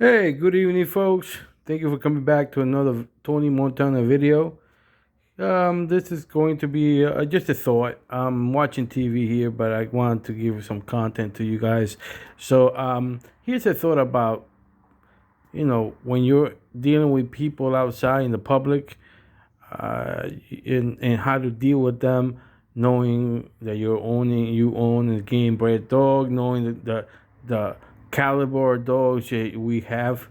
Hey, good evening, folks. Thank you for coming back to another Tony Montana video. This is going to be just a thought. I'm watching TV here, but I want to give some content to you guys. So, here's a thought about when you're dealing with people outside in the public, and how to deal with them, knowing that you own a game bred dog, knowing the caliber of dogs that we have,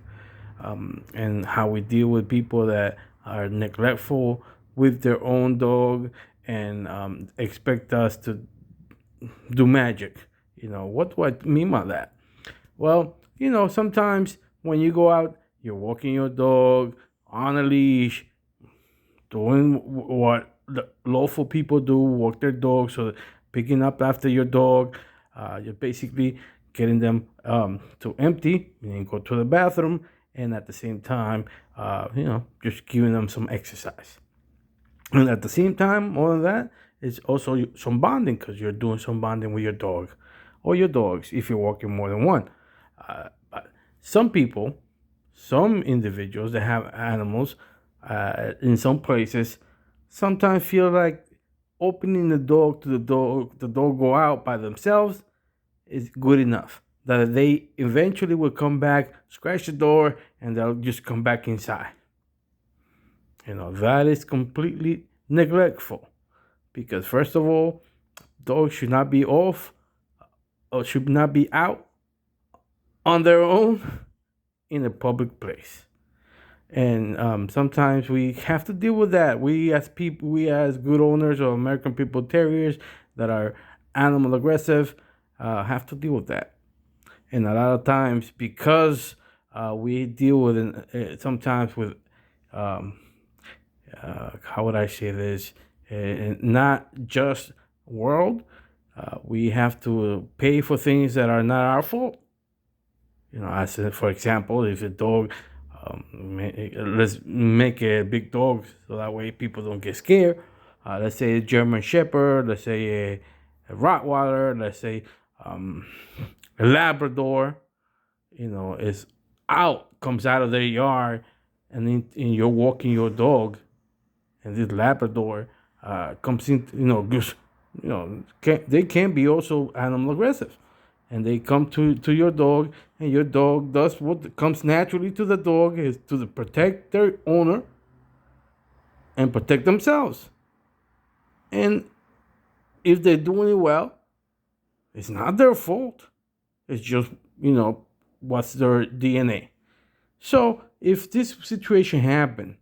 and how we deal with people that are neglectful with their own dog and expect us to do magic. What do I mean by that? Well, sometimes when you go out, you're walking your dog on a leash, doing what the lawful people do, walk their dog, so picking up after your dog, you're basically getting them to empty and then go to the bathroom, and at the same time, just giving them some exercise. And at the same time, more than that, it's also some bonding because you're doing some bonding with your dog or your dogs if you're walking more than one. But some people, some individuals that have animals in some places sometimes feel like opening the door to the dog go out by themselves is good enough. That they eventually will come back, scratch the door, and they'll just come back inside. That is completely neglectful because, first of all, dogs should not be off or should not be out on their own in a public place. And sometimes we have to deal with that. We as good owners of American Pitbull Terriers that are animal aggressive, have to deal with that. And a lot of times, because we deal with sometimes with how would I say this? Not just world. We have to pay for things that are not our fault. As for example, if a dog, let's make a big dog so that way people don't get scared. Let's say a German Shepherd, let's say a Rottweiler, let's say a Labrador, is comes out of their yard, and then and you're walking your dog, and this Labrador comes in, just, they can be also animal aggressive, and they come to your dog, and your dog does what comes naturally to the dog is to protect their owner and protect themselves. And if they're doing it well, it's not their fault. It's just, what's their DNA. So if this situation happened,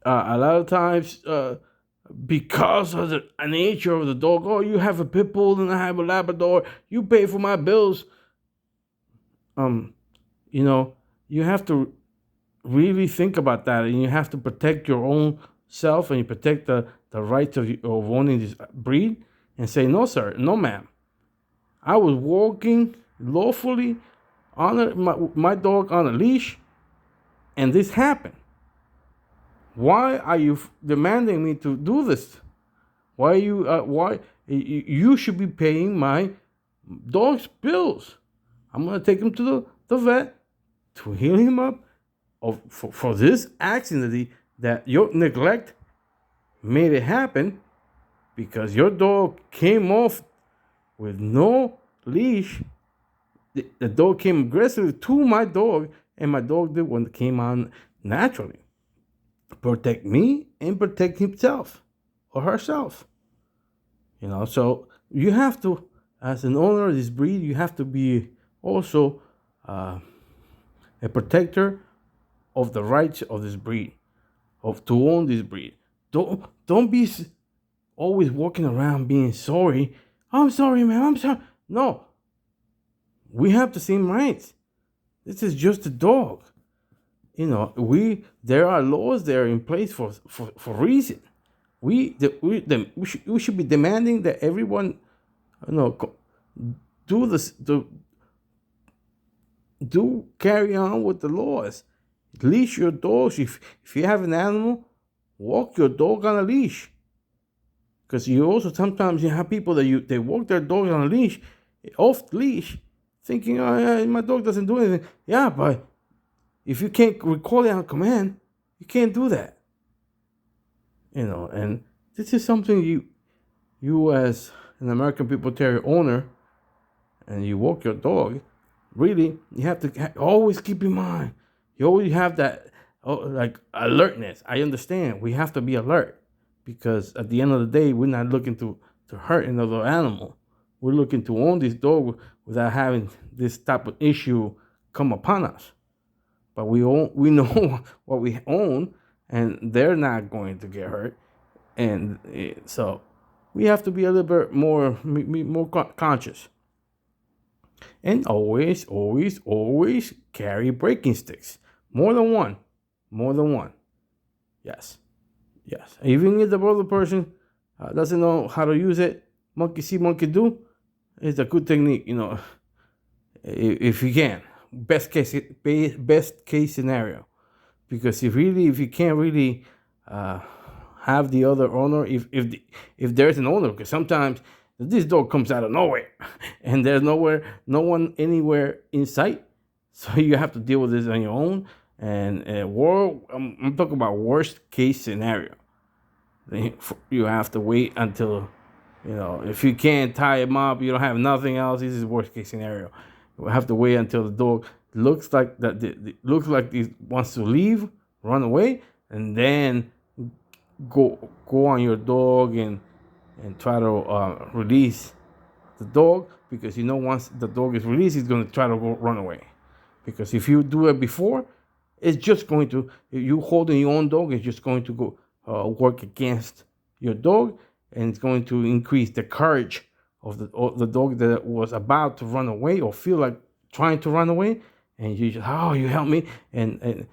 a lot of times, because of the nature of the dog, oh, you have a pit bull and I have a Labrador, you pay for my bills. You have to really think about that, and you have to protect your own self, and you protect the rights of owning this breed, and say, no, sir, no, ma'am. I was walking lawfully on my dog on a leash, and this happened. Why are you demanding me to do this? Why you should be paying my dog's bills? I'm gonna take him to the vet to heal him up for this accident that your neglect made it happen, because your dog came off with no leash. The dog came aggressively to my dog, and my dog did what came on naturally. Protect me and protect himself or herself. So you have to, as an owner of this breed, you have to be also a protector of the rights of this breed, to own this breed. Don't be always walking around being sorry. I'm sorry, man. I'm sorry. No, we have the same rights. This is just a dog. There are laws there in place for reason. We should be demanding that everyone, do this, do carry on with the laws. Leash your dogs. If you have an animal, walk your dog on a leash. Because you also sometimes you have people that they walk their dogs on a leash, off leash, thinking, oh, yeah, my dog doesn't do anything. Yeah, but if you can't recall it on command, you can't do that. And this is something you as an American Pitbull Terrier owner, and you walk your dog, really, you have to always keep in mind. You always have that, like, alertness. I understand. We have to be alert because at the end of the day, we're not looking to hurt another animal. We're looking to own this dog without having this type of issue come upon us. But we know what we own, and they're not going to get hurt. And so we have to be a little bit more conscious. And always, always, always carry braking sticks. More than one. More than one. Yes. Yes. Even if the other person doesn't know how to use it, monkey see, monkey do, it's a good technique, if you can. Best case scenario. Because if you can't really have the other owner, if there's an owner, because sometimes this dog comes out of nowhere and there's no one anywhere in sight, so you have to deal with this on your own. And I'm talking about worst case scenario. You have to wait until, if you can't tie him up, you don't have nothing else. This is worst case scenario. You have to wait until the dog looks like he wants to leave, run away, and then go on your dog and try to release the dog, because once the dog is released, he's going to try to run away. Because if you do it before, it's just going to, you holding your own dog is just going to go work against your dog, and it's going to increase the courage of the dog that was about to run away or feel like trying to run away, and you just, oh, you help me, and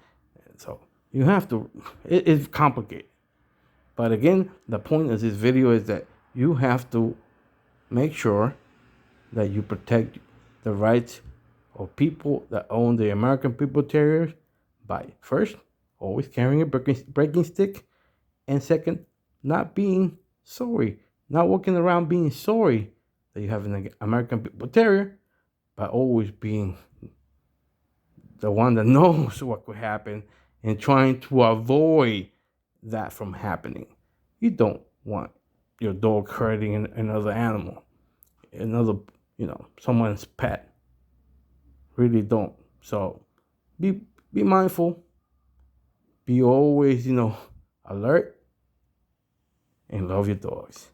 so you have to. It's complicated, but again, the point of this video is that you have to make sure that you protect the rights of people that own the American Pitbull Terriers by, first, always carrying a braking stick, and second, not being sorry, not walking around being sorry that you have an American Pitbull Terrier, but always being the one that knows what could happen and trying to avoid that from happening. You don't want your dog hurting another animal, someone's pet. Really don't. So be mindful. Be always, alert, and love your dogs.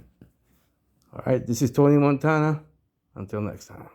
All right, this is Tony Montana. Until next time.